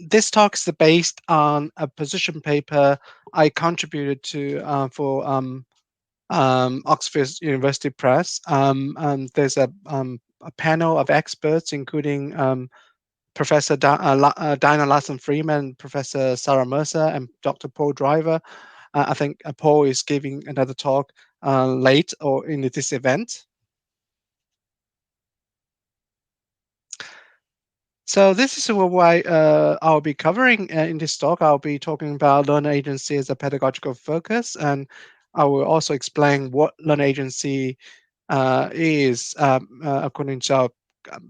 This talk is based on a position paper I contributed to for Oxford University Press. There's a panel of experts, including Professor Diana Larson-Freeman, Professor Sarah Mercer, and Dr. Paul Driver. I think Paul is giving another talk late or in this event. So this is what I'll be covering in this talk. I'll be talking about learner agency as a pedagogical focus, and I will also explain what learner agency is according to our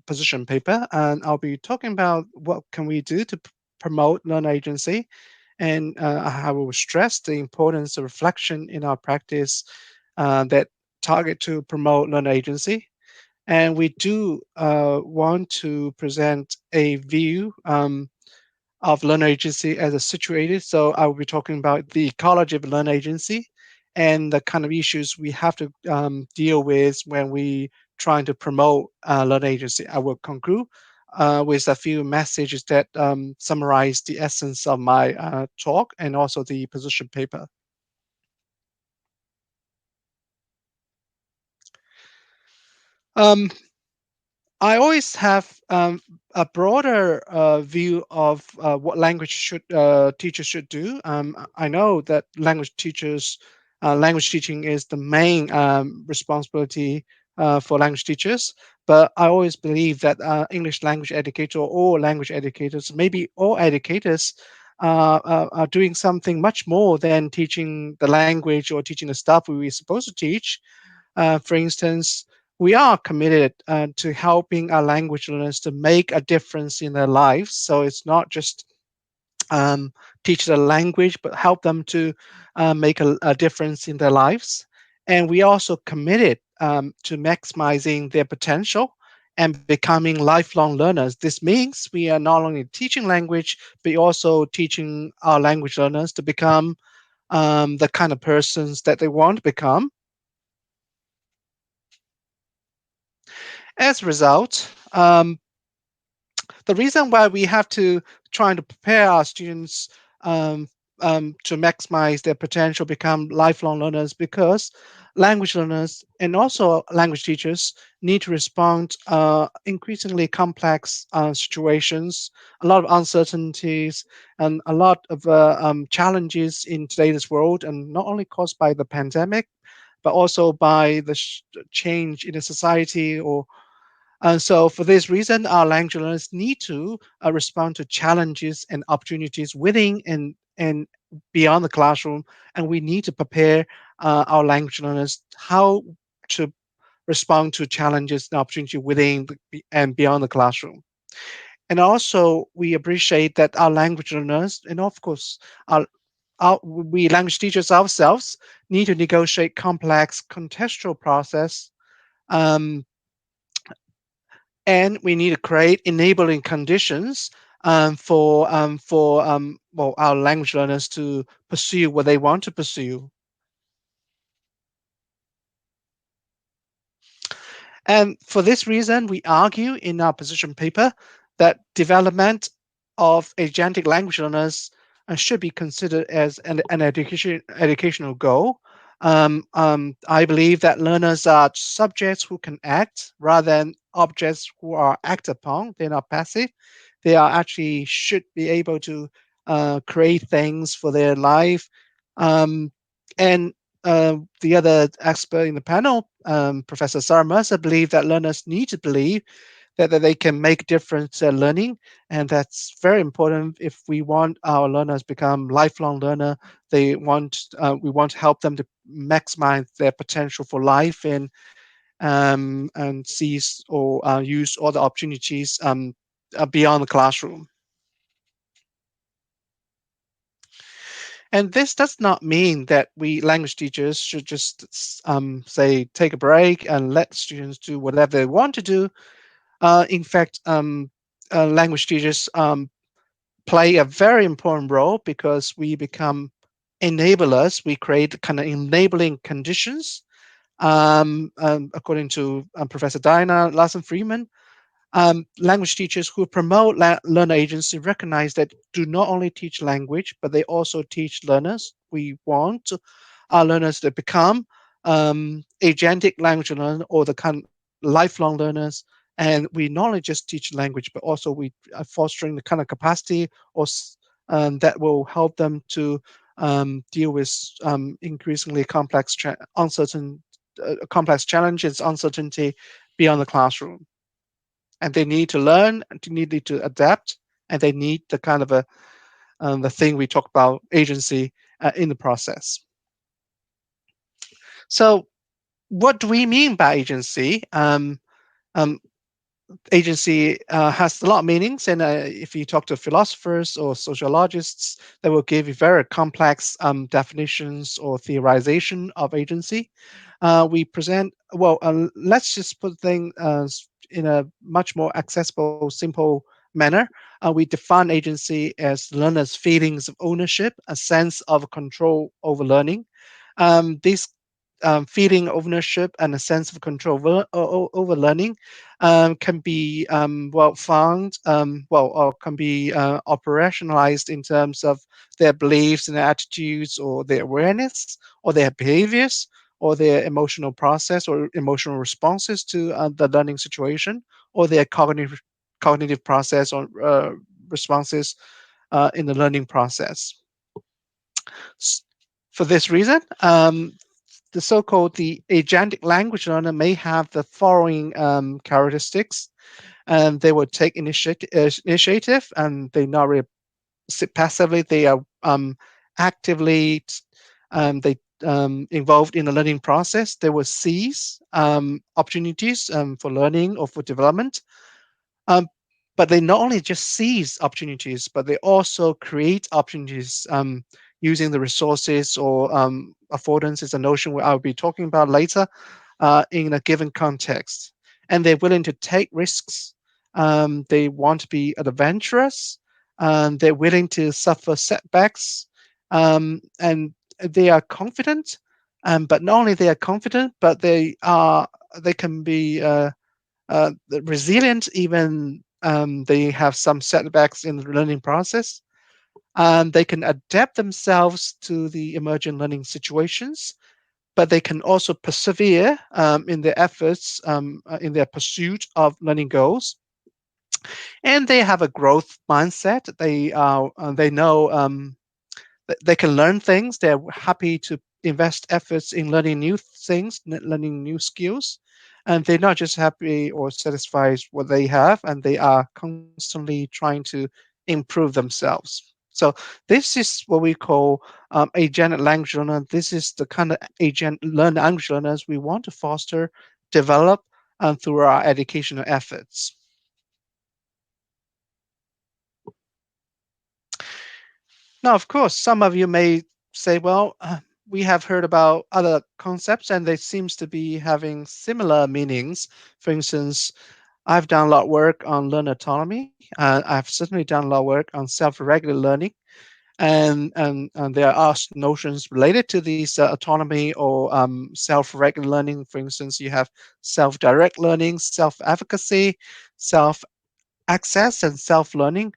position paper. And I'll be talking about what can we do to promote learner agency, and I will stress the importance of reflection in our practice that target to promote learner agency. And we do want to present a view of learner agency as a situated. So I will be talking about the ecology of learner agency and the kind of issues we have to deal with when we trying to promote learner agency. I will conclude with a few messages that summarize the essence of my talk and also the position paper. Um, I always have a broader view of what teachers should do. I know that language teaching is the main responsibility for language teachers, but I always believe that English language educator or all language educators, maybe all educators, are doing something much more than teaching the language or teaching the stuff we were supposed to teach. For instance, we are committed to helping our language learners to make a difference in their lives. So it's not just teach the language, but help them to make a difference in their lives. And we also committed to maximizing their potential and becoming lifelong learners. This means we are not only teaching language, but also teaching our language learners to become the kind of persons that they want to become. As a result, the reason why we have to try to prepare our students um, to maximize their potential, become lifelong learners, because language learners and also language teachers need to respond increasingly complex situations, a lot of uncertainties, and a lot of challenges in today's world, and not only caused by the pandemic, but also by the change in the society or and so for this reason, our language learners need to respond to challenges and opportunities within and beyond the classroom. And we need to prepare our language learners how to respond to challenges and opportunities within and beyond the classroom. And also, we appreciate that our language learners, and of course, we language teachers ourselves, need to negotiate complex contextual process um, and we need to create enabling conditions for our language learners to pursue what they want to pursue. And for this reason, we argue in our position paper that development of agentic language learners should be considered as an educational goal. I believe that learners are subjects who can act rather than objects who are acted upon. They're not passive. They are actually should be able to create things for their life. And the other expert in the panel, Professor Sarah Mercer, believed that learners need to believe that they can make difference learning, and that's very important if we want our learners become lifelong learner. We want to help them to maximize their potential for life and seize or use all the opportunities beyond the classroom. And this does not mean that we language teachers should just say take a break and let students do whatever they want to do. In fact, language teachers play a very important role because we become enablers. We create kind of enabling conditions. According to Professor Diana Larson Freeman, Language teachers who promote learner agency recognize that do not only teach language, but they also teach learners. We want our learners to become agentic language learners or the kind of lifelong learners. And we not only just teach language, but also we are fostering the kind of capacity that will help them to deal with increasingly complex challenges, uncertainty beyond the classroom, and they need to learn and to need to adapt, and they need the kind of the thing we talk about agency in the process. So what do we mean by agency? Um, Agency has a lot of meanings, and if you talk to philosophers or sociologists, they will give you very complex definitions or theorization of agency. We present, well, let's just put things in a much more accessible, simple manner. We define agency as learners' feelings of ownership, a sense of control over learning. This feeling ownership and a sense of control over learning can be well found, or can be operationalized in terms of their beliefs and their attitudes or their awareness or their behaviors or their emotional process or emotional responses to the learning situation or their cognitive process or responses in the learning process. S- For this reason, the so-called the agentic language learner may have the following characteristics, and they will take initiative, and they not really sit passively. They are actively they involved in the learning process. They will seize opportunities for learning or for development. Um, but they not only just seize opportunities, but they also create opportunities using the resources or affordances, a notion I'll be talking about later in a given context. And they're willing to take risks. They want to be adventurous. They're willing to suffer setbacks. And they are confident. But not only they are confident, but they can be resilient, even they have some setbacks in the learning process. They can adapt themselves to the emerging learning situations, but they can also persevere in their efforts, in their pursuit of learning goals. And they have a growth mindset. They know they can learn things. They're happy to invest efforts in learning new things, learning new skills. And they're not just happy or satisfied what they have, and they are constantly trying to improve themselves. So this is what we call agent language learner. This is the kind of agent learn language learners we want to foster, develop, through our educational efforts. Now, of course, some of you may say, well, we have heard about other concepts and they seems to be having similar meanings. For instance, I've done a lot of work on learner autonomy. I've certainly done a lot of work on self-regulated learning. And there are notions related to these autonomy or self-regulated learning. For instance, you have self-direct learning, self-efficacy, self-access, and self-learning.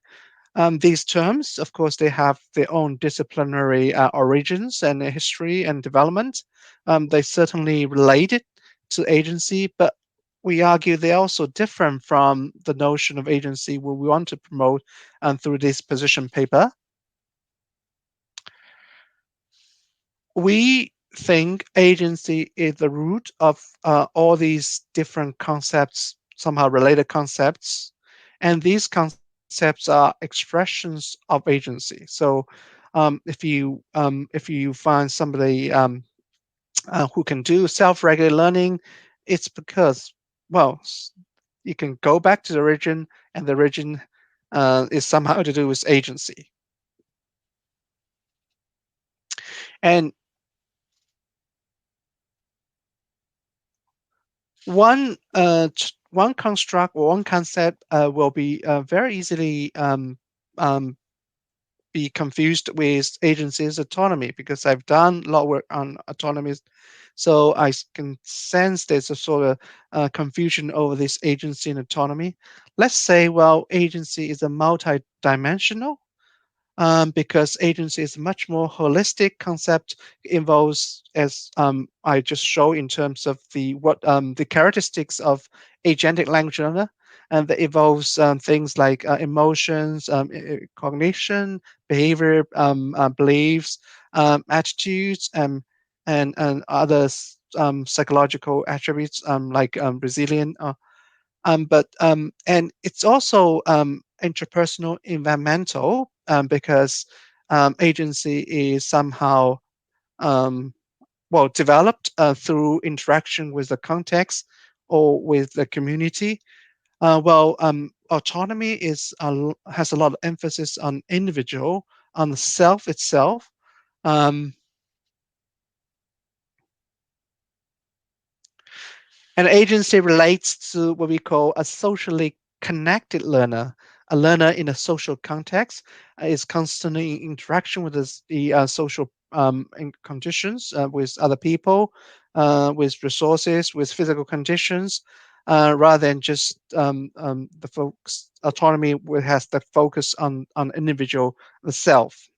These terms, of course, they have their own disciplinary origins and history and development. They certainly related to agency, but we argue they're also different from the notion of agency we want to promote through this position paper. We think agency is the root of all these different concepts, somehow related concepts, and these concepts are expressions of agency. So, if you find somebody who can do self-regulated learning, it's because, well, you can go back to the origin, and the origin is somehow to do with agency. And one construct or one concept will be very easily be confused with agency's autonomy because I've done a lot of work on autonomy. So can sense there's a sort of confusion over this agency and autonomy. Let's say, well, agency is a multi-dimensional because agency is a much more holistic concept. It involves, as I just showed, in terms of the characteristics of agentic language learner, and that involves things like emotions, cognition, behavior, beliefs, attitudes, and other psychological attributes like resilient. And it's also interpersonal environmental because agency is somehow um, well developed through interaction with the context or with the community. Autonomy has a lot of emphasis on individual, on the self itself. Um, An agency relates to what we call a socially connected learner. A learner in a social context is constantly in interaction with the social conditions, with other people, with resources, with physical conditions, rather than just the folks autonomy has the focus on individual, the self.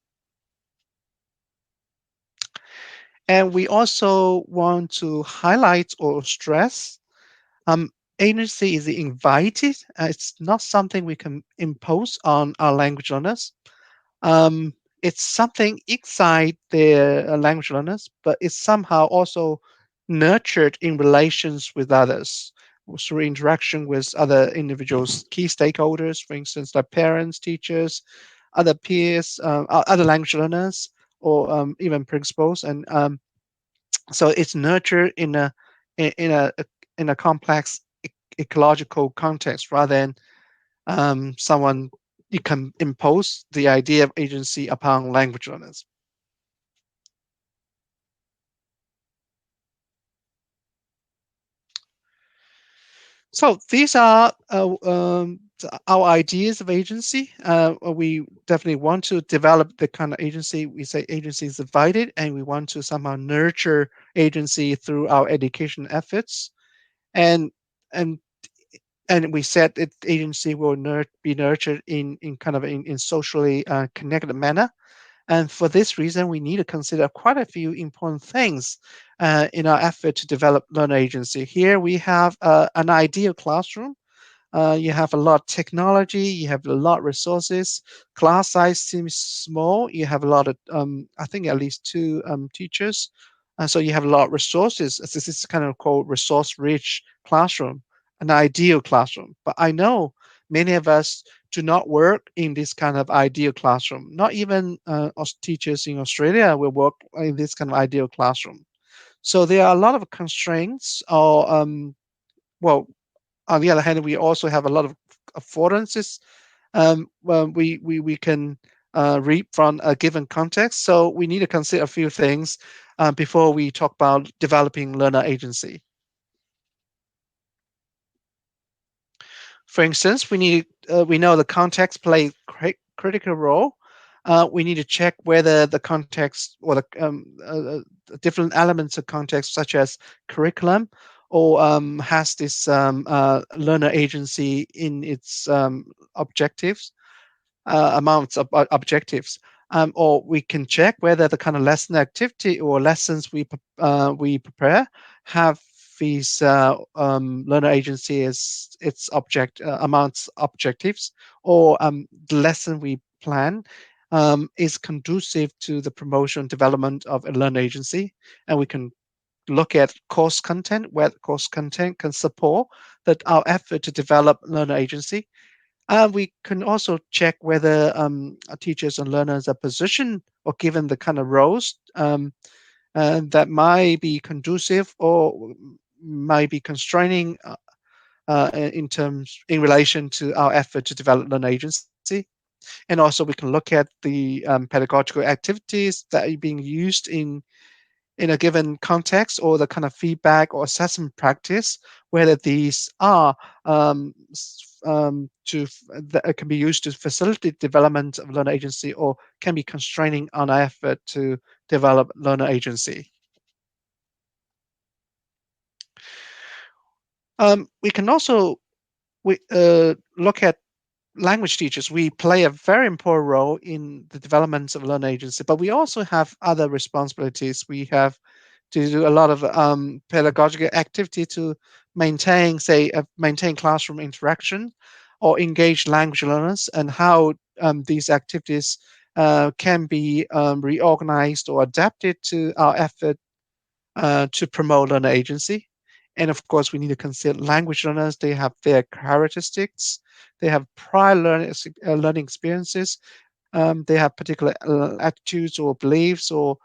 And we also want to highlight or stress Um, agency is invited. It's not something we can impose on our language learners. Um, it's something inside their language learners, but it's somehow also nurtured in relations with others through interaction with other individuals, key stakeholders, for instance, like parents, teachers, other peers, other language learners, or even principals. And so it's nurtured in in a complex ecological context rather than someone you can impose the idea of agency upon language learners. So these are our ideas of agency. We definitely want to develop the kind of agency. We say agency is divided, and we want to somehow nurture agency through our education efforts. And and and we said that agency will be nurtured in kind of in socially connected manner. And for this reason, we need to consider quite a few important things in our effort to develop learner agency. Here we have an ideal classroom. You have a lot of technology, you have a lot of resources. Class size seems small. You have a lot of, I think, at least two teachers. So you have a lot of resources. This is kind of called resource-rich classroom, an ideal classroom. But I know many of us do not work in this kind of ideal classroom. Not even us teachers in Australia will work in this kind of ideal classroom. So there are a lot of constraints or well, on the other hand, we also have a lot of affordances we can reap from a given context. So we need to consider a few things before we talk about developing learner agency. For instance, we know the context play critical role. We need to check whether the context or the different elements of context, such as curriculum, or has this learner agency in its objectives, amounts of objectives. Or we can check whether the kind of lesson activity or lessons we prepare have these learner agency as its amounts objectives, or the lesson we plan is conducive to the promotion and development of a learner agency. And we can look at course content, where course content can support that our effort to develop learner agency. We can also check whether teachers and learners are positioned or given the kind of roles that might be conducive or might be constraining in relation to our effort to develop an agency. And also we can look at the pedagogical activities that are being used in a given context or the kind of feedback or assessment practice, whether these are that can be used to facilitate development of learner agency or can be constraining on our effort to develop learner agency. We can also look at language teachers. We play a very important role in the development of learner agency, but we also have other responsibilities. We have to do a lot of pedagogical activity to maintain, say, maintain classroom interaction or engage language learners, and how these activities can be reorganized or adapted to our effort to promote learner agency. And of course, we need to consider language learners. They have their characteristics. They have prior learning experiences. They have particular attitudes or beliefs or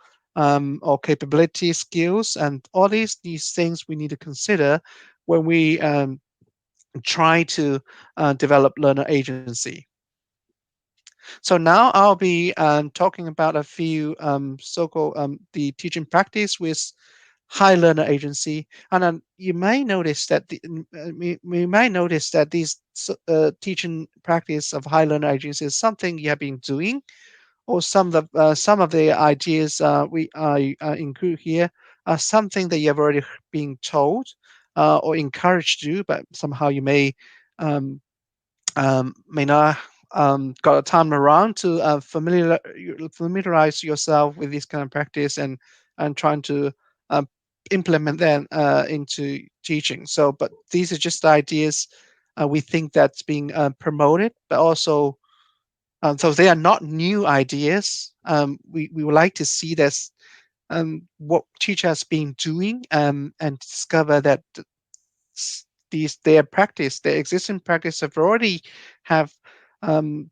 capability skills, and all these things we need to consider when we try to develop learner agency. So now I'll be talking about a few so-called the teaching practice with high learner agency, and you may notice that we may notice that these teaching practice of high learner agency is something you have been doing, or some of the ideas we include here are something that you have already been told or encouraged to do, but somehow you um, may not got a time around to familiarize yourself with this kind of practice and trying to uh, implement them into teaching. So, but these are just ideas we think that's being promoted, but also so they are not new ideas. We would like to see this what teachers been doing and discover that their practice, their existing practice, have already have um,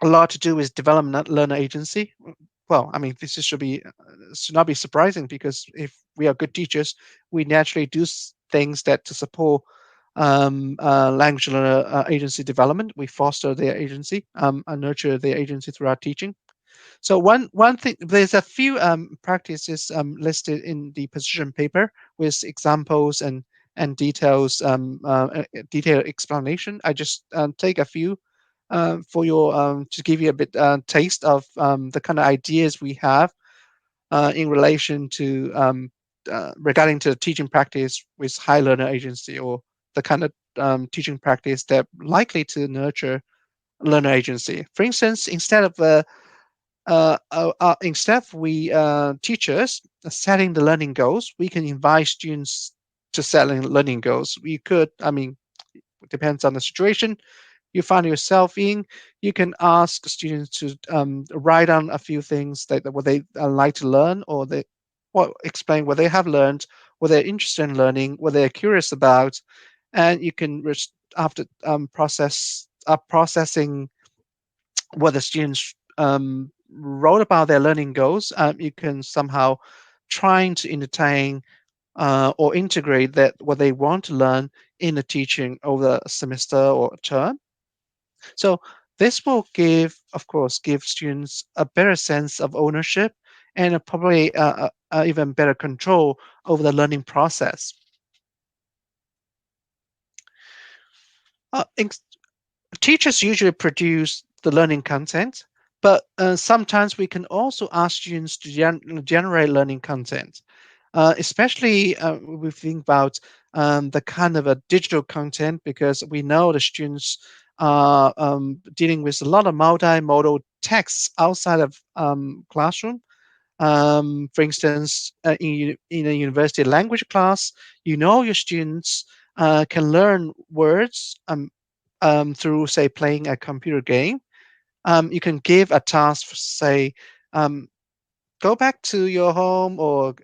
a lot to do with development learner agency. Well, I mean, this should not be surprising, because if we are good teachers, we naturally do things that to support language learner agency development. We foster their agency and nurture their agency through our teaching. So one thing, there's a few practices listed in the position paper with examples and details, detailed explanation. I just take a few for your to give you a bit taste of the kind of ideas we have in relation to regarding to teaching practice with high learner agency, or the kind of teaching practice that likely to nurture learner agency. For instance, instead of we teachers setting the learning goals, we can invite students to set learning goals. We could, I mean, it depends on the situation you find yourself in. You can ask students to write down a few things that what they like to learn, or they what explain what they have learned, what they're interested in learning, what they're curious about, and you can after processing what the students wrote about their learning goals, you can somehow trying to entertain or integrate that what they want to learn in the teaching over a semester or a term. So this will give, of course, give students a better sense of ownership and probably even better control over the learning process. Uh, Teachers usually produce the learning content, but sometimes we can also ask students to generate learning content. Especially we think about the kind of a digital content, because we know the students are dealing with a lot of multimodal texts outside of classroom. For instance, in a university language class, you know your students can learn words through, say, playing a computer game. You can give a task, say, um, go back to your home or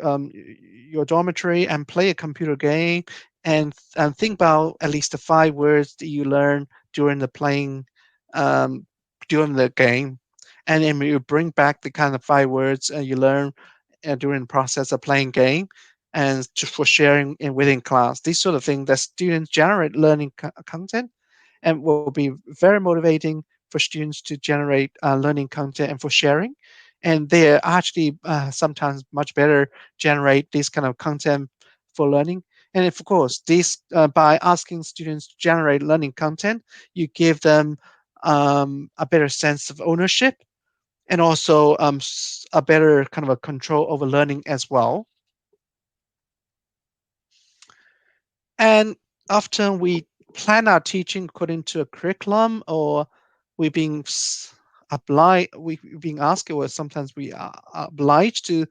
your dormitory and play a computer game, and think about at least the 5 words that you learn during the playing um, during the game, and then you bring back the kind of 5 words you learn during the process of playing game, and for sharing within class. These sort of things that students generate learning content, and will be very motivating for students to generate learning content and for sharing. And they are actually sometimes much better generate this kind of content for learning And of course, this by asking students to generate learning content, you give them a better sense of ownership and also a better kind of a control over learning as well. And often we plan our teaching according to a curriculum, or we're being we being asked, or sometimes we are obliged to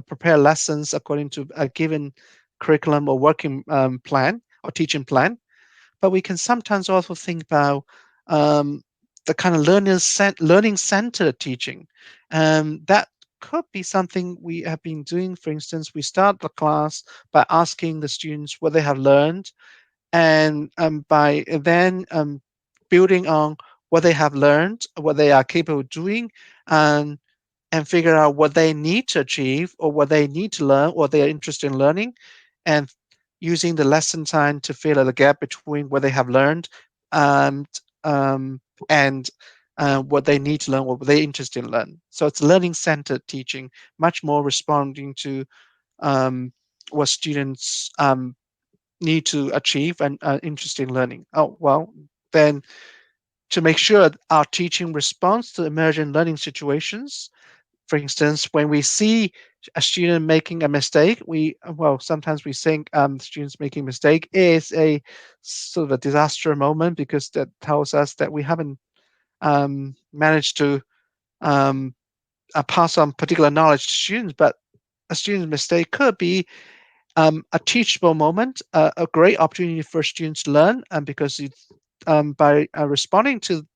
prepare lessons according to a given curriculum or working plan or teaching plan. But we can sometimes also think about um, the kind of learning centered teaching. That could be something we have been doing. For instance, we start the class by asking the students what they have learned, and by then building on what they have learned, what they are capable of doing, and figure out what they need to achieve or what they need to learn, what they are interested in learning, and using the lesson time to fill in the gap between what they have learned and um, and what they need to learn, what they're interested in learn. So it's learning centered teaching, much more responding to um, what students need to achieve and interested in learning. Oh, well, then to make sure our teaching responds to emergent learning situations. For instance, when we see a student making a mistake, sometimes we think students making a mistake is a sort of a disaster moment because that tells us that we haven't managed to um, pass on particular knowledge to students. But a student's mistake could be a teachable moment, a great opportunity for students to learn, and because by responding to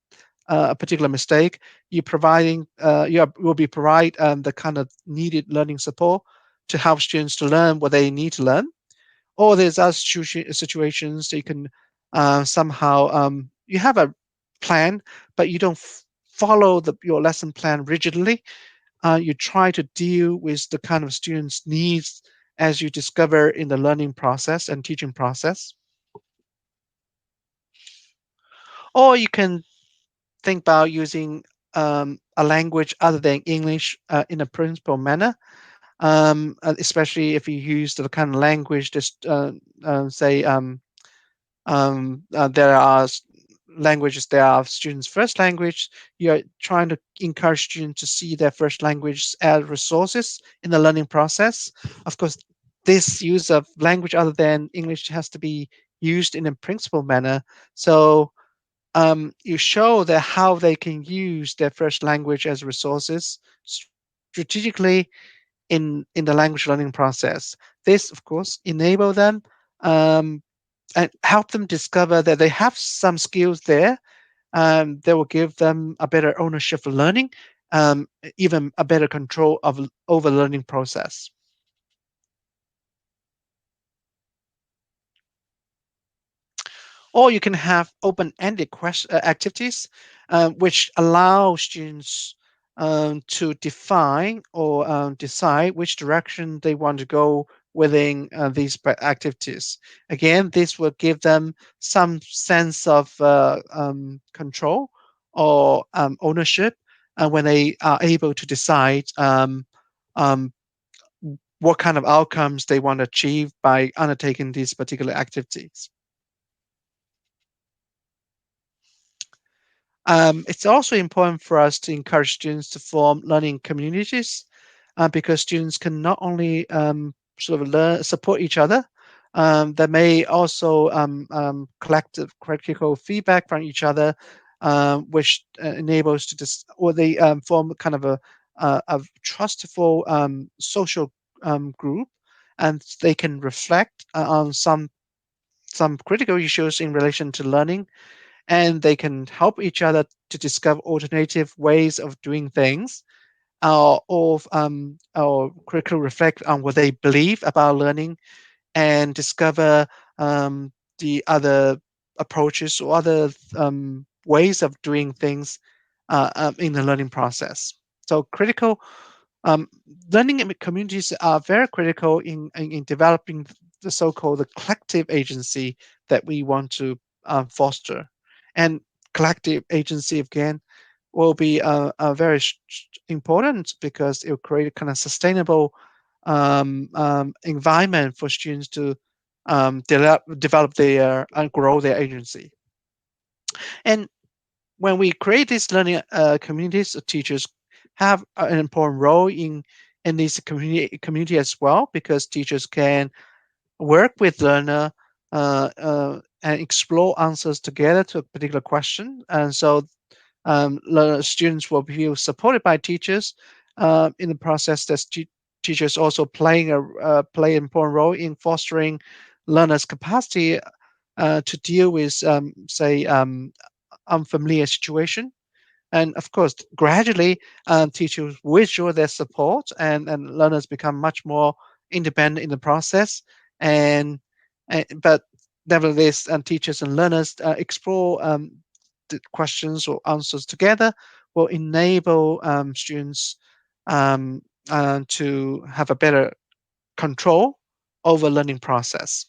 a particular mistake, will be provide the kind of needed learning support to help students to learn what they need to learn. Or there's other situations that you can somehow you have a plan, but you don't follow your lesson plan rigidly. You try to deal with the kind of students' needs as you discover in the learning process and teaching process. Or you can think about using a language other than English in a principal manner, especially if you use the kind of language, just say there are languages that are students' first language. You're trying to encourage students to see their first language as resources in the learning process. Of course, this use of language other than English has to be used in a principal manner. So you show that how they can use their first language as resources strategically in the language learning process. This, of course, enable them um, and help them discover that they have some skills there. That will give them a better ownership of learning, even a better control of over learning process. Or you can have open-ended activities, which allow students to define or decide which direction they want to go within these activities. Again, this will give them some sense of control or ownership when they are able to decide um, what kind of outcomes they want to achieve by undertaking these particular activities. It's also important for us to encourage students to form learning communities because students can not only sort of support each other, they may also collective critical feedback from each other, which enables to or they form kind of a trustful social group, and they can reflect on some critical issues in relation to learning, and they can help each other to discover alternative ways of doing things, or critically reflect on what they believe about learning and discover the other approaches or other ways of doing things in the learning process. So critical um, learning communities are very critical in developing the so-called the collective agency that we want to foster. And collective agency, again, will be very important because it will create a kind of sustainable environment for students to develop their and grow their agency. And when we create these learning communities, teachers have an important role in this community as well, because teachers can work with learner and explore answers together to a particular question. And so students will feel supported by teachers in the process. That teachers also play an important role in fostering learners' capacity to deal with, say, unfamiliar situation. And of course, gradually, teachers withdraw their support, and learners become much more independent in the process. But nevertheless, teachers and learners explore the questions or answers together will enable students to have a better control over learning process.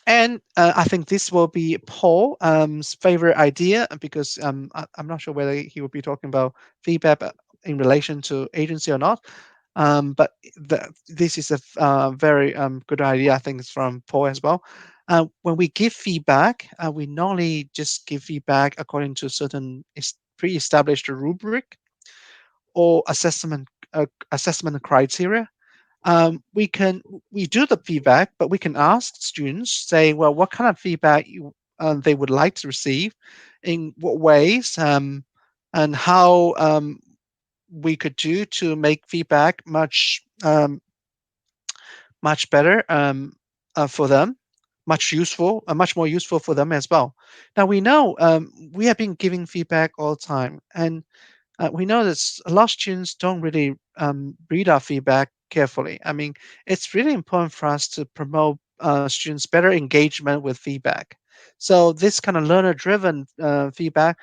And I think this will be Paul's favorite idea, because I'm not sure whether he will be talking about feedback in relation to agency or not. But this is a very good idea. I think it's from Paul as well. When we give feedback, we not only just give feedback according to certain pre-established rubric or assessment criteria. We do the feedback, but we can ask students, say, well, what kind of feedback they would like to receive, in what ways, and how we could do to make feedback much better for them, much more useful for them as well. Now we know we have been giving feedback all the time, and we know that a lot of students don't really read our feedback carefully. I mean, it's really important for us to promote students' better engagement with feedback. So this kind of learner-driven feedback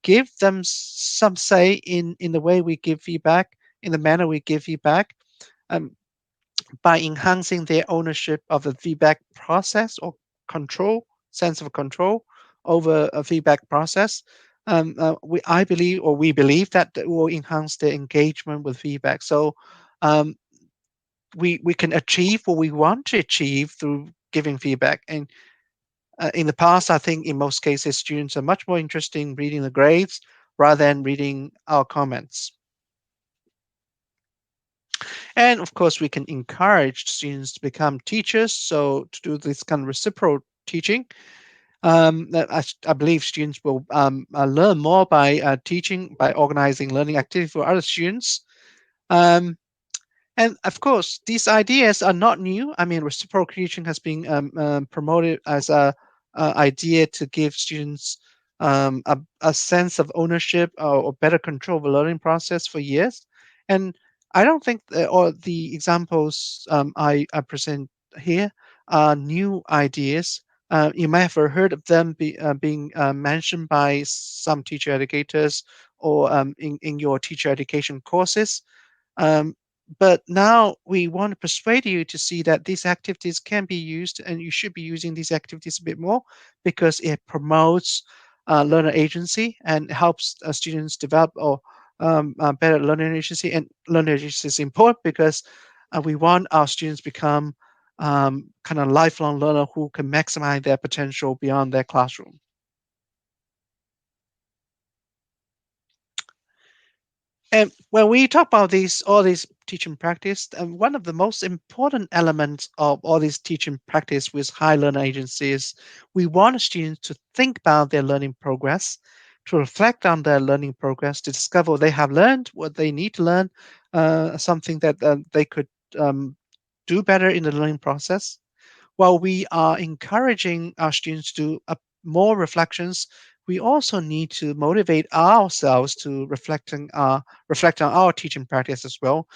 give them some say in the way we give feedback, in the manner we give feedback, um, by enhancing their ownership of the feedback process, or sense of control over a feedback process. We believe that it will enhance their engagement with feedback. So um, we can achieve what we want to achieve through giving feedback. And in the past, I think in most cases, students are much more interested in reading the grades rather than reading our comments. And of course, we can encourage students to become teachers. So to do this kind of reciprocal teaching, I believe students will learn more by teaching, by organizing learning activities for other students. Um, and of course, these ideas are not new. I mean, reciprocal teaching has been promoted as a idea to give students a sense of ownership, or better control of the learning process for years. And I don't think all the examples I present here are new ideas. You may have heard of them being mentioned by some teacher educators, or in your teacher education courses. Um, but now we want to persuade you to see that these activities can be used, and you should be using these activities a bit more, because it promotes learner agency and helps students develop or better learning agency. And learning agency is important because we want our students become kind of lifelong learner who can maximize their potential beyond their classroom. And when we talk about all these teaching practice, one of the most important elements of all these teaching practice with high learner agency is we want students to think about their learning progress, to reflect on their learning progress, to discover what they have learned, what they need to learn, something that they could um, do better in the learning process. While we are encouraging our students to do more reflections, we also need to motivate ourselves to reflect on our teaching practice as well,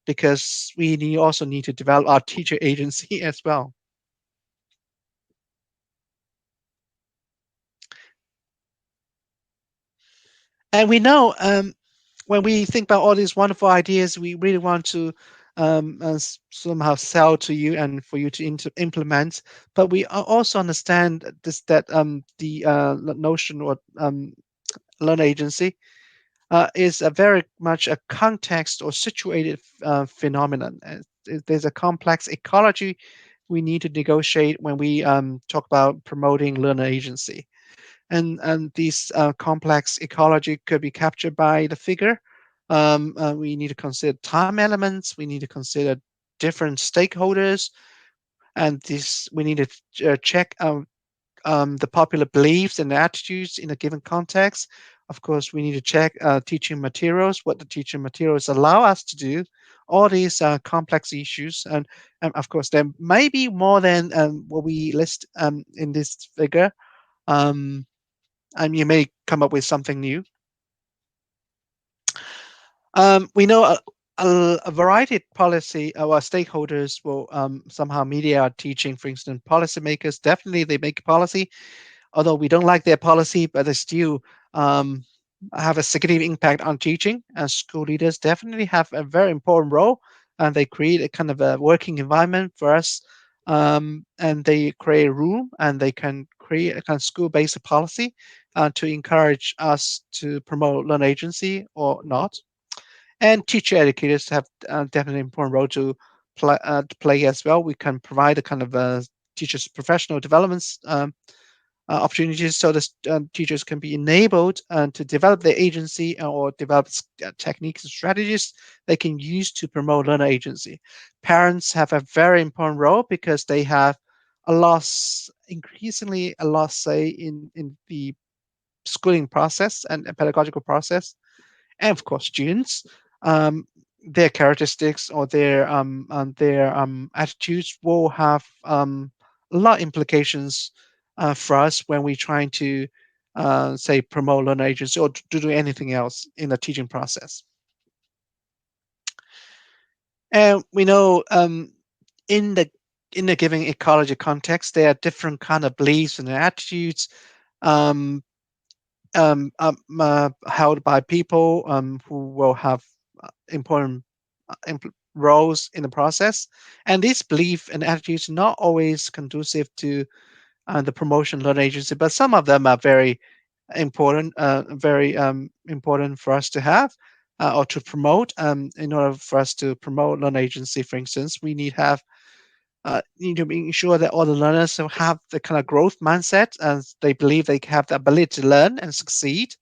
because also need to develop our teacher agency as well. And we know when we think about all these wonderful ideas, we really want to somehow sell to you and for you to implement. But we also understand that the notion or learner agency is a very much a context or situated phenomenon. there's a complex ecology we need to negotiate when we talk about promoting learner agency. And these complex ecology could be captured by the figure. We need to consider time elements. We need to consider different stakeholders, and this we need to check the popular beliefs and attitudes in a given context. Of course, we need to check teaching materials, what the teaching materials allow us to do, all these complex issues. And of course, there may be more than what we list in this figure. Um, and you may come up with something new. We know a variety of policy our stakeholders will somehow mediate our teaching. For instance, policymakers definitely they make policy, although we don't like their policy, but they still um, have a significant impact on teaching. And school leaders definitely have a very important role, and they create a kind of a working environment for us, and they create a room, and they can create a kind of school-based policy to encourage us to promote learner agency or not. And teacher educators have definitely an important role to play as well. We can provide a kind of teachers' professional developments opportunities so the teachers can be enabled to develop their agency or develop techniques and strategies they can use to promote learner agency. Parents have a very important role because they have increasingly a lot say in the schooling process and pedagogical process. And of course students, um, their characteristics or their attitudes will have a lot of implications for us when we're trying to say promote learner agency or to do anything else in the teaching process. And we know in the given ecology context there are different kind of beliefs and attitudes um, held by people who will have important roles in the process. And these beliefs and attitudes are not always conducive to the promotion learning agency, but some of them are very important for us to have or to promote. In order for us to promote learning agency, for instance, we need to ensure that all the learners have the kind of growth mindset and they believe they have the ability to learn and succeed.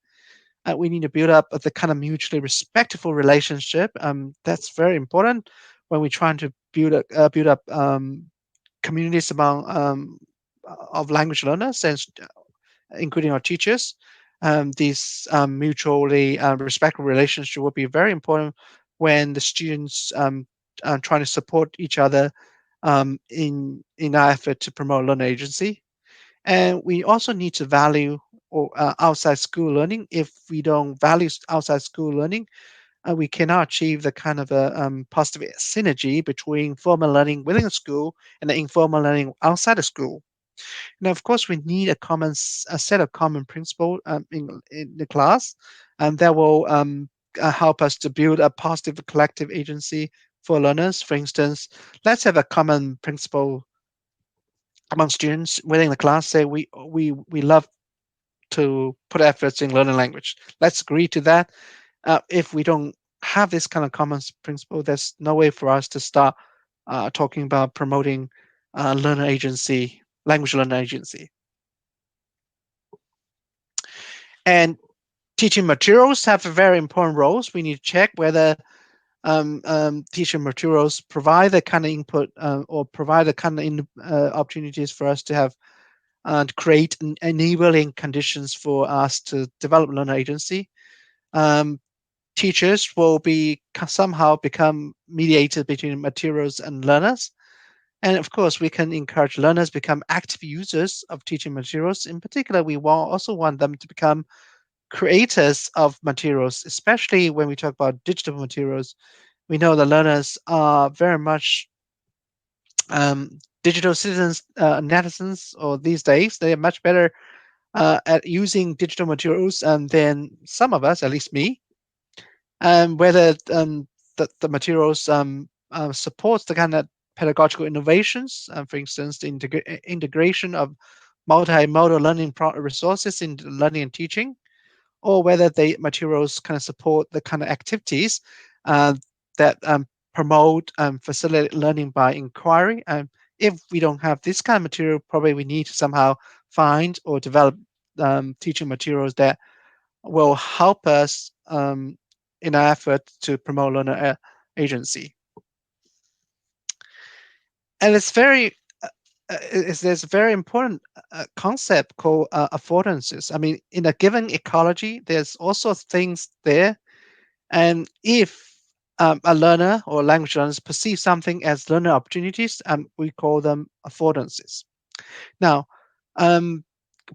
We need to build up the kind of mutually respectful relationship. That's very important when we're trying to build up communities among of language learners and including our teachers. These mutually respectful relationship will be very important when the students are trying to support each other in our effort to promote learner agency. And we also need to value outside school learning. If we don't value outside school learning, we cannot achieve the kind of a positive synergy between formal learning within a school and the informal learning outside of school. Now, of course, we need a set of common principles in the class, and that will help us to build a positive collective agency for learners. For instance, let's have a common principle among students within the class. Say we love to put efforts in learning language. Let's agree to that. If we don't have this kind of common principle, there's no way for us to start talking about promoting learner agency, language learner agency. And teaching materials have a very important roles. We need to check whether teaching materials provide the kind of input or provide the kind of opportunities for us to have and create enabling conditions for us to develop learner agency. Um, Teachers will be somehow become mediated between materials and learners. And of course, we can encourage learners become active users of teaching materials. In particular, we also want them to become creators of materials, especially when we talk about digital materials. We know the learners are very much digital citizens, netizens, or these days they are much better at using digital materials than some of us, at least me. Whether the materials supports the kind of pedagogical innovations, for instance, the integration of multimodal learning resources in learning and teaching, or whether the materials kind of support the kind of activities uh, that promote and facilitate learning by inquiry. And if we don't have this kind of material, probably we need to somehow find or develop teaching materials that will help us in our effort to promote learner agency. And there's a very important concept called affordances. I mean, in a given ecology, there's also things there. And if a learner or language learners perceive something as learner opportunities, we call them affordances. Now, um,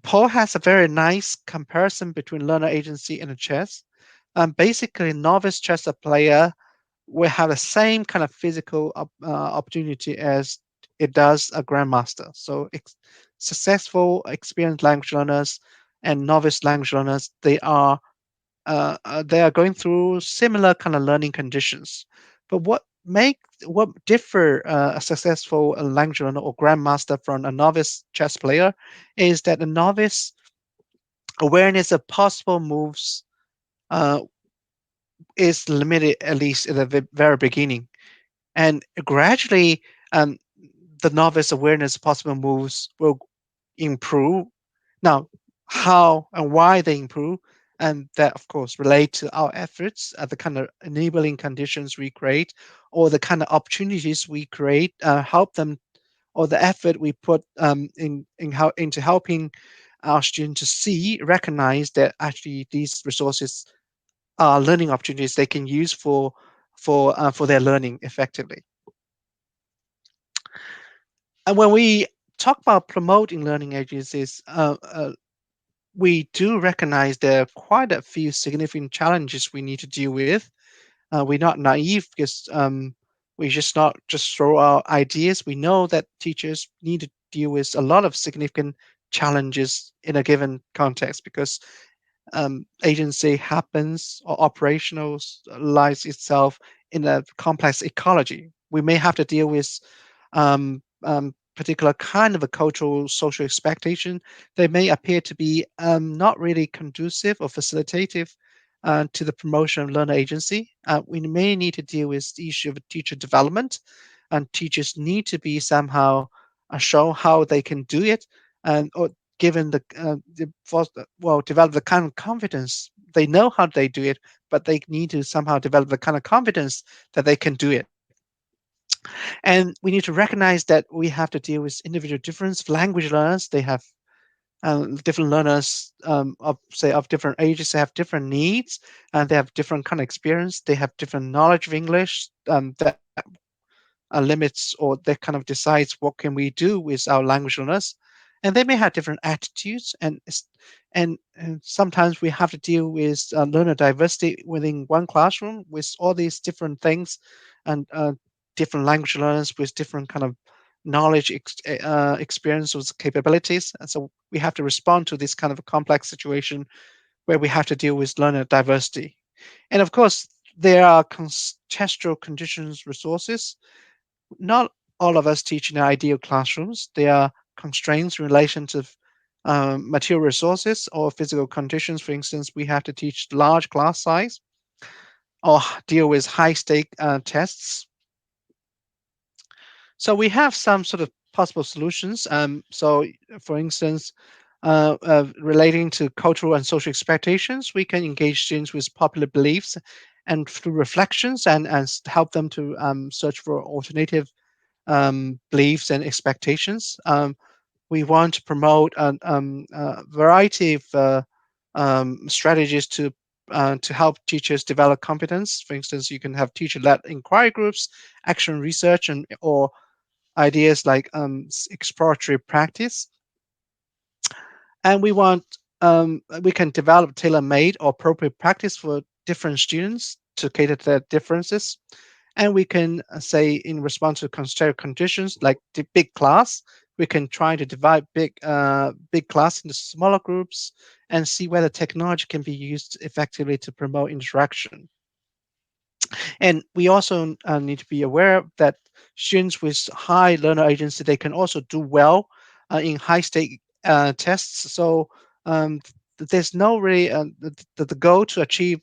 Paul has a very nice comparison between learner agency and a chess. Basically, a novice chess player will have the same kind of physical opportunity as it does a grandmaster. So successful, experienced language learners and novice language learners, they are going through similar kind of learning conditions. But what differ a successful language learner or grandmaster from a novice chess player is that the novice awareness of possible moves uh, is limited, at least at the very beginning. And gradually, um, the novice awareness of possible moves will improve. Now, how and why they improve, and that of course relate to our efforts, the kind of enabling conditions we create, or the kind of opportunities we create, help them, or the effort we put in how into helping our students to see, recognize that actually these resources are learning opportunities they can use for their learning effectively. And when we talk about promoting learning agencies, we do recognize there are quite a few significant challenges we need to deal with. We're not naive because we just not just throw out ideas. We know that teachers need to deal with a lot of significant challenges in a given context because agency happens or operationalizes itself in a complex ecology. We may have to deal with particular kind of a cultural social expectation. They may appear to be not really conducive or facilitative to the promotion of learner agency. We may need to deal with the issue of teacher development, and teachers need to be somehow shown how they can do it, and or given develop the kind of confidence they know how they do it, but they need to somehow develop the kind of confidence that they can do it. And we need to recognize that we have to deal with individual difference. Language learners, they have different learners of say of different ages. They have different needs, and they have different kind of experience. They have different knowledge of English that limits or that kind of decides what can we do with our language learners, and they may have different attitudes, and sometimes we have to deal with learner diversity within one classroom with all these different things, and different language learners with different kind of knowledge, experiences, capabilities, and so we have to respond to this kind of a complex situation where we have to deal with learner diversity. And of course, there are contextual conditions resources. Not all of us teach in ideal classrooms. There are constraints in relation to material resources or physical conditions. For instance, we have to teach large class size or deal with high stake tests. So we have some sort of possible solutions. So, for instance, relating to cultural and social expectations, we can engage students with popular beliefs and through reflections and help them to search for alternative beliefs and expectations. We want to promote a variety of strategies to help teachers develop competence. For instance, you can have teacher-led inquiry groups, action research, and or ideas like exploratory practice. And we can develop tailor-made or appropriate practice for different students to cater to their differences. And we can say in response to constrained conditions like the big class, we can try to divide big class into smaller groups and see whether technology can be used effectively to promote interaction. And we also need to be aware that students with high learner agency, they can also do well in high stake tests. So there's no really the goal to achieve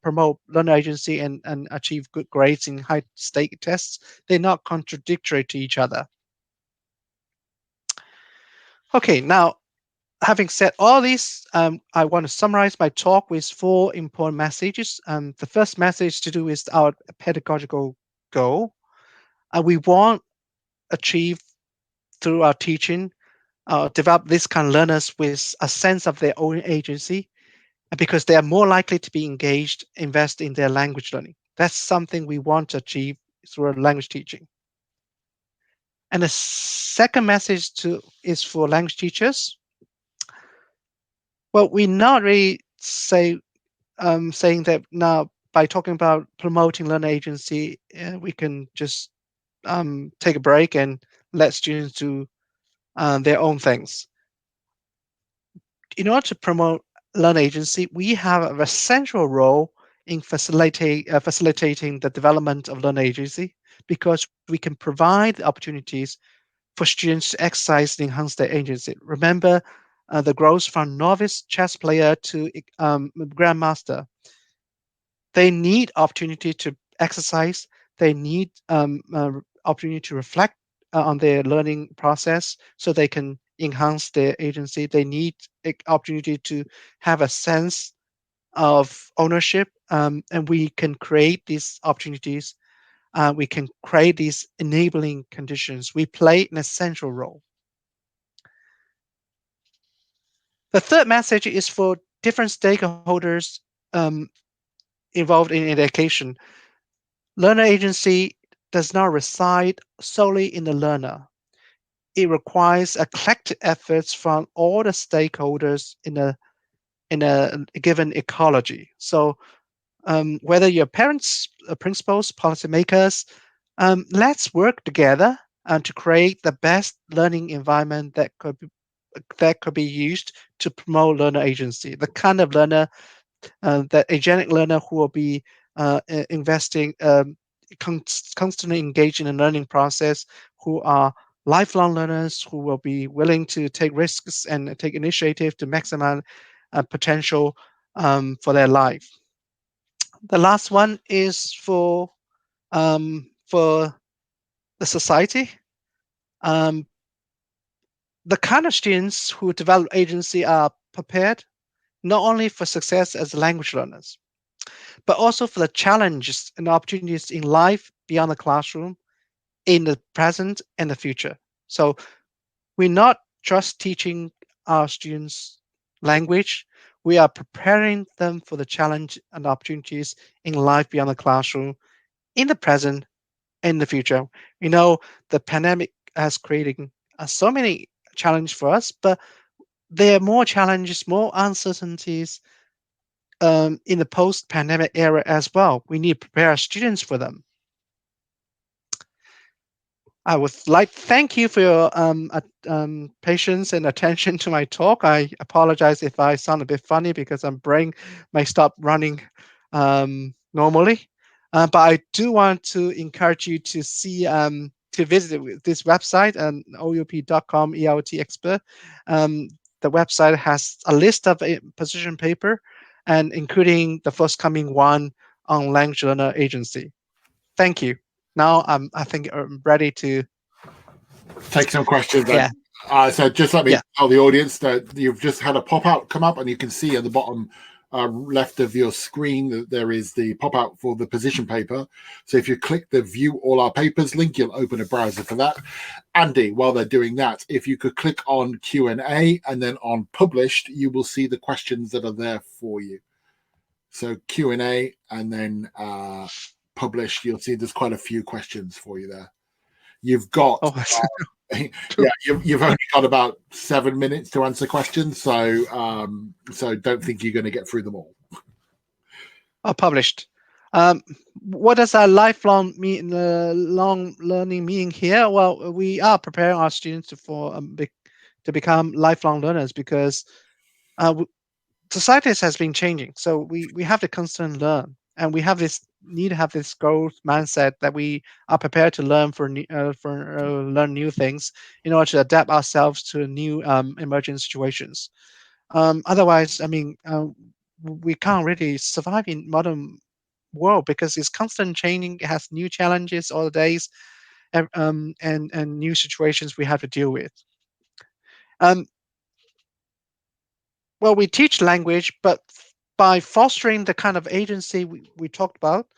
promote learner agency and achieve good grades in high stake tests. They're not contradictory to each other. Okay, now having said all this, I want to summarize my talk with four important messages. The first message to do is our pedagogical goal. We want achieve through our teaching, develop this kind of learners with a sense of their own agency, because they are more likely to be engaged, invest in their language learning. That's something we want to achieve through language teaching. And the second message is for language teachers. Well, we not really saying that now by talking about promoting learner agency, we can just take a break and let students do their own things. In order to promote learner agency, we have a central role in facilitating the development of learner agency, because we can provide opportunities for students to exercise and enhance their agency. Remember, the growth from novice chess player to grandmaster. They need opportunity to exercise. They need opportunity to reflect on their learning process so they can enhance their agency. They need opportunity to have a sense of ownership, and we can create these opportunities. We can create these enabling conditions. We play an essential role. The third message is for different stakeholders involved in education. Learner agency does not reside solely in the learner. It requires a collective efforts from all the stakeholders in a given ecology. So whether you're parents, principals, policymakers, let's work together to create the best learning environment that could be used to promote learner agency. The kind of learner, that agentic learner who will be investing, constantly engaged in the learning process, who are lifelong learners, who will be willing to take risks and take initiative to maximize potential for their life. The last one is for the society. Um, the kind of students who develop agency are prepared not only for success as language learners, but also for the challenges and opportunities in life beyond the classroom, in the present and the future. So we're not just teaching our students language, we are preparing them for the challenge and opportunities in life beyond the classroom, in the present, in the future. You know, the pandemic has created so many challenges for us, but there are more challenges, more uncertainties in the post-pandemic era as well. We need to prepare our students for them. I would like to thank you for your patience and attention to my talk. I apologize if I sound a bit funny because my brain may stop running normally. But I do want to encourage you to see to visit this website, oup.com ELT expert. Um, the website has a list of position paper, and including the forthcoming one on language learner agency. Thank you. Now I think I'm ready to. Take some questions then. Yeah, So just let me yeah. tell the audience that you've just had a pop out come up, and you can see at the bottom left of your screen that there is the pop out for the position paper. So if you click the view all our papers link, you'll open a browser for that. Andy, while they're doing that, if you could click on Q&A and then on published, you will see the questions that are there for you. So Q&A and then published, you'll see there's quite a few questions for you there. You've got Oh, yeah, you've only got about 7 minutes to answer questions, so don't think you're going to get through them all. published. What does a lifelong long learning mean here? Well, we are preparing our students to become lifelong learners, because society has been changing. So we have to constantly learn, and we have this need to have this growth mindset that we are prepared to learn learn new things in order to adapt ourselves to new emerging situations. Otherwise, I mean, we can't really survive in modern world because it's constant changing. It has new challenges all the days, and new situations we have to deal with. Um, well, we teach language, but by fostering the kind of agency we talked about,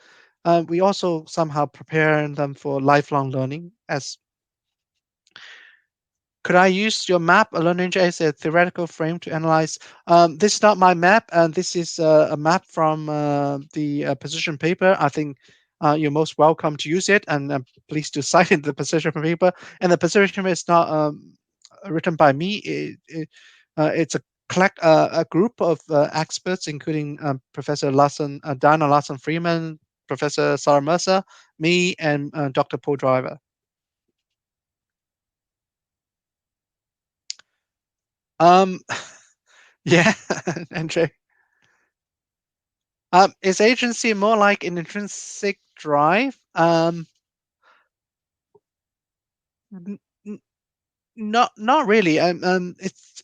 we also somehow prepare them for lifelong learning. As could I use your map, Learning as a theoretical frame to analyze? This is not my map, and this is a map from the position paper. I think you're most welcome to use it, and please do cite in the position paper. And the position paper is not written by me. It's a group of experts, including Professor Larson, Diana Larson Freeman, Professor Sarah Mercer, me, and Dr. Paul Driver. Um, yeah, Andre. Is agency more like an intrinsic drive? N- n- not really. It's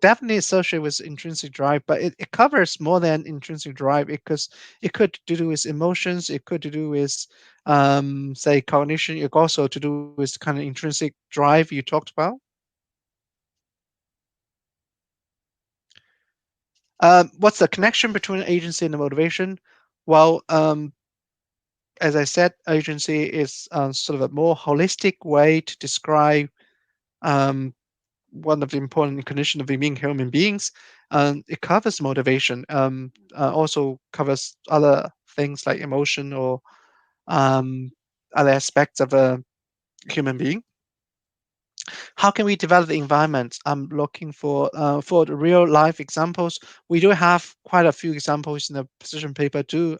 definitely associated with intrinsic drive, but it covers more than intrinsic drive because it could to do with emotions, it could to do with say cognition, it also to do with kind of intrinsic drive you talked about. What's the connection between agency and the motivation? Well, as I said, agency is sort of a more holistic way to describe um, one of the important conditions of being human beings. It covers motivation, also covers other things like emotion or um, other aspects of a human being. How can we develop the environment? I'm looking for the real life examples. We do have quite a few examples in the position paper. Do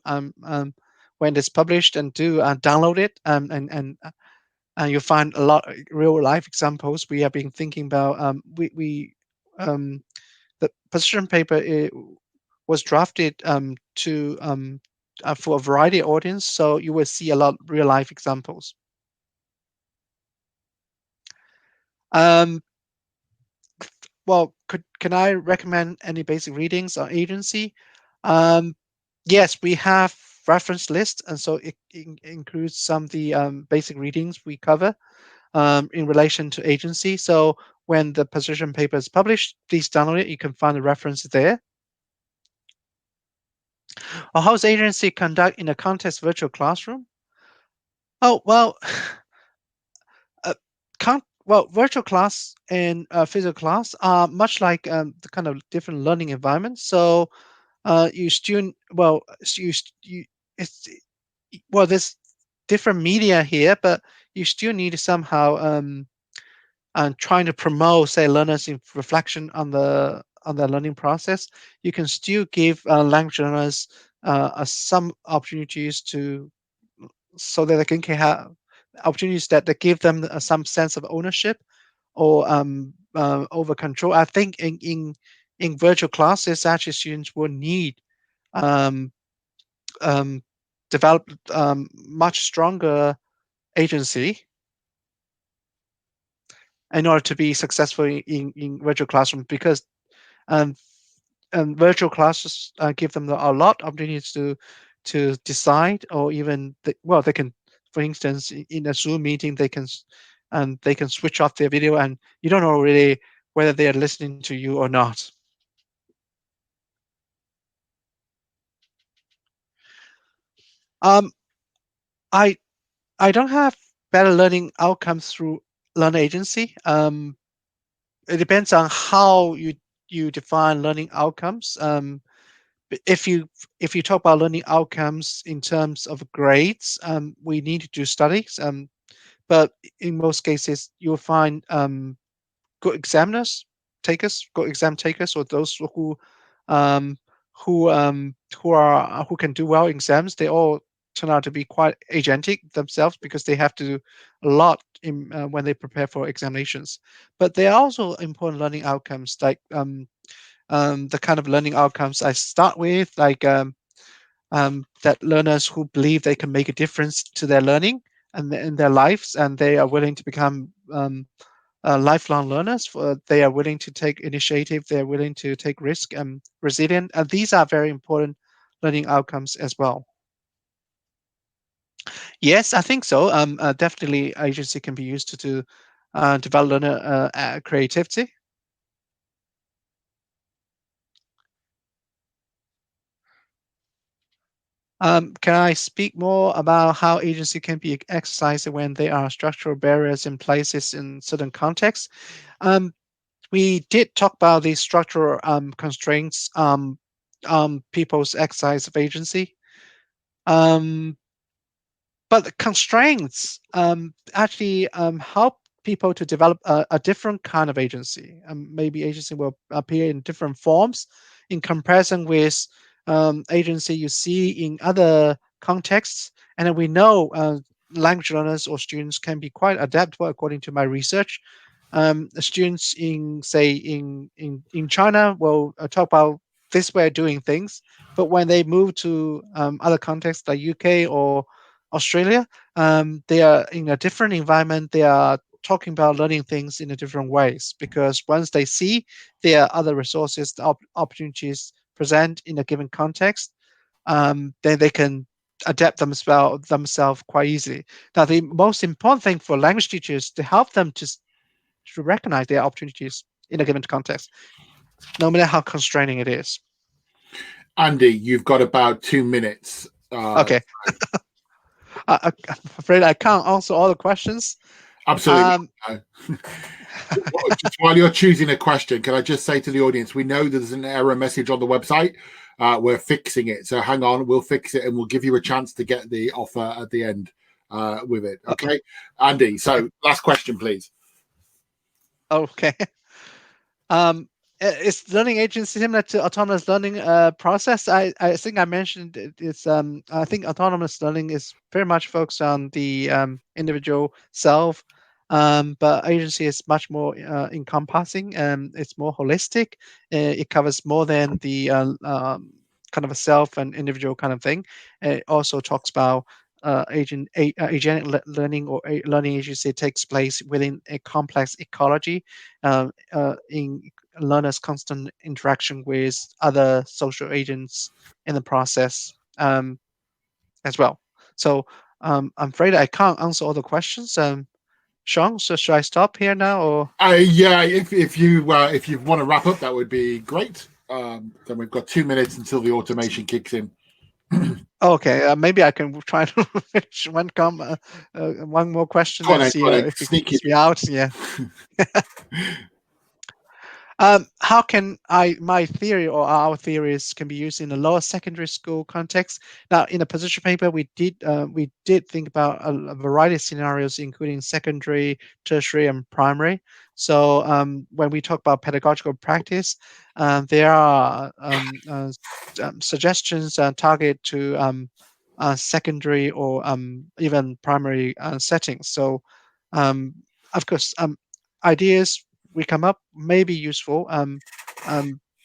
when it's published and do download it and you'll find a lot of real life examples. We have been thinking about we the position paper was drafted to for a variety of audience, so you will see a lot of real life examples. Um, well, can I recommend any basic readings on agency? Um, yes, we have reference list, and so it includes some of the basic readings we cover in relation to agency. So when the position paper is published, please download it. You can find the reference there. Or how's agency conduct in a context virtual classroom? Oh, well, uh, virtual class and physical class are much like the kind of different learning environments. So you student, well, you, it's, well, there's different media here, but you still need to somehow and trying to promote, say, learners in reflection on their learning process, you can still give language learners some opportunities to so that they can have opportunities that give them some sense of ownership or over control. I think in virtual classes, actually students will need um, um, develop much stronger agency in order to be successful in virtual classroom because um, virtual classes give them a lot of opportunities to decide or even well they can for instance in a Zoom meeting and they can switch off their video and you don't know really whether they are listening to you or not. um, I I don't have better learning outcomes through learner agency. It depends on how you define learning outcomes. If you talk about learning outcomes in terms of grades, we need to do studies. But in most cases, you'll find good examiners, takers, good exam takers, or those um, who can do well in exams. They all turn out to be quite agentic themselves because they have to do a lot in when they prepare for examinations. But there are also important learning outcomes like the kind of learning outcomes I start with, like that learners who believe they can make a difference to their learning and in their lives, and they are willing to become lifelong learners. They are willing to take initiative. They're willing to take risk and resilient. And these are very important learning outcomes as well. Yes, I think so. Definitely, agency can be used to develop learner creativity. Can I speak more about how agency can be exercised when there are structural barriers in places in certain contexts? Um, we did talk about these structural constraints, people's exercise of agency. Um, but the constraints actually help people to develop a different kind of agency. Maybe agency will appear in different forms in comparison with agency you see in other contexts. And then we know language learners or students can be quite adaptable according to my research. The students in, say, in China will talk about this way of doing things, but when they move to other contexts like UK or Australia, they are in a different environment. They are talking about learning things in a different ways because once they see there are other resources, the opportunities present in a given context, then they can adapt themselves quite easily. Now, the most important thing for language teachers to help them to recognize their opportunities in a given context, no matter how constraining it is. Andy, you've got about 2 minutes. Okay. I'm afraid I can't answer all the questions. Absolutely. Just while you're choosing a question, can I just say to the audience, we know there's an error message on the website. We're fixing it. So hang on, we'll fix it and we'll give you a chance to get the offer at the end with it. Okay. Andy, so last question, please. Okay. Is learning agency similar to autonomous learning process? I think I mentioned it's I think autonomous learning is very much focused on the individual self, but agency is much more encompassing and it's more holistic. It covers more than the kind of a self and individual kind of thing. It also talks about learning or learning agency takes place within a complex ecology in learners' constant interaction with other social agents in the process as well. So I'm afraid I can't answer all the questions. Sean, so should I stop here now or? Yeah, if you want to wrap up, that would be great. Then we've got 2 minutes until the automation kicks in. Okay, maybe I can try to finish one more question and see if it kicks me out. Yeah. How can my theory or our theories can be used in a lower secondary school context? Now, in the position paper, we did think about a variety of scenarios, including secondary, tertiary, and primary. So when we talk about pedagogical practice, there are suggestions target to secondary or even primary settings. So, of course, ideas we come up may be useful.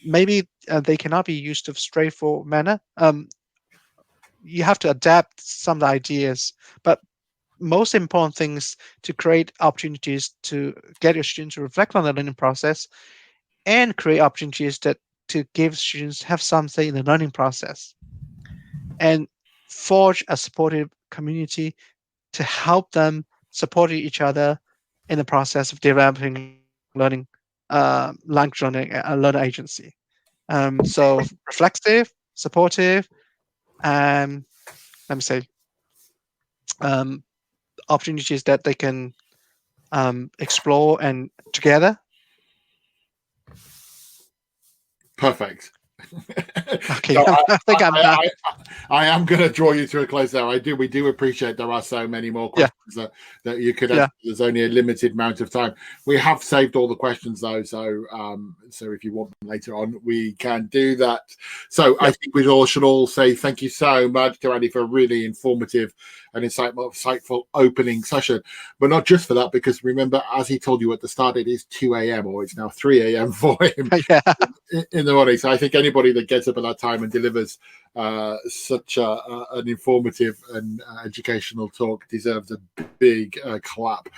Maybe they cannot be used of straightforward manner. You have to adapt some of the ideas, but most important thing is to create opportunities to get your students to reflect on the learning process and create opportunities that to give students have some say in the learning process and forge a supportive community to help them support each other in the process of developing learning, language learning, learner agency. So reflexive, supportive, and let me say, um, opportunities that they can explore and together. Perfect. Okay, So I think I'm done. I am going to draw you to a close there. We do appreciate there are so many more Yeah, questions that you could yeah, answer. There's only a limited amount of time. We have saved all the questions though, so if you want them later on, we can do that. So yeah. I think we all should all say thank you so much to Andy for a really informative and insightful opening session. But not just for that, because remember, as he told you at the start, it is 2 a.m. or it's now 3 a.m. for him Yeah. in the morning. So I think anyone anybody that gets up at that time and delivers such an informative and educational talk deserves a big clap.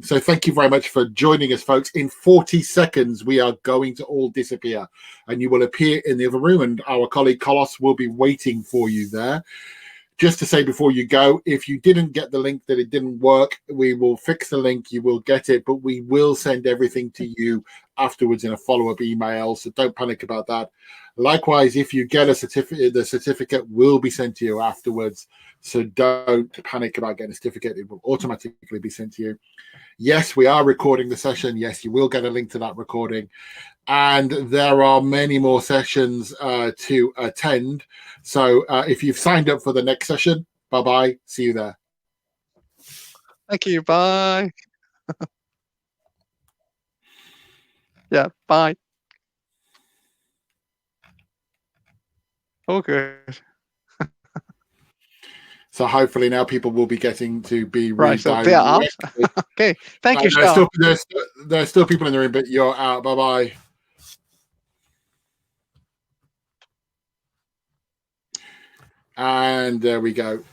So thank you very much for joining us, folks. In 40 seconds, we are going to all disappear, and you will appear in the other room, and our colleague Kolos will be waiting for you there. Just to say before you go, if you didn't get the link, that it didn't work, we will fix the link, you will get it, but we will send everything to you afterwards in a follow-up email, so don't panic about that. Likewise, if you get a certificate, the certificate will be sent to you afterwards, so don't panic about getting a certificate. It will automatically be sent to you. Yes, we are recording the session. Yes, you will get a link to that recording. And there are many more sessions to attend. So if you've signed up for the next session, bye-bye. See you there. Thank you. Bye. Yeah, bye. Oh, good. So hopefully now people will be getting to be Right, so they're out. redirected. Okay, thank you, Sean. There's still people in the room, but you're out. Bye-bye. And there we go.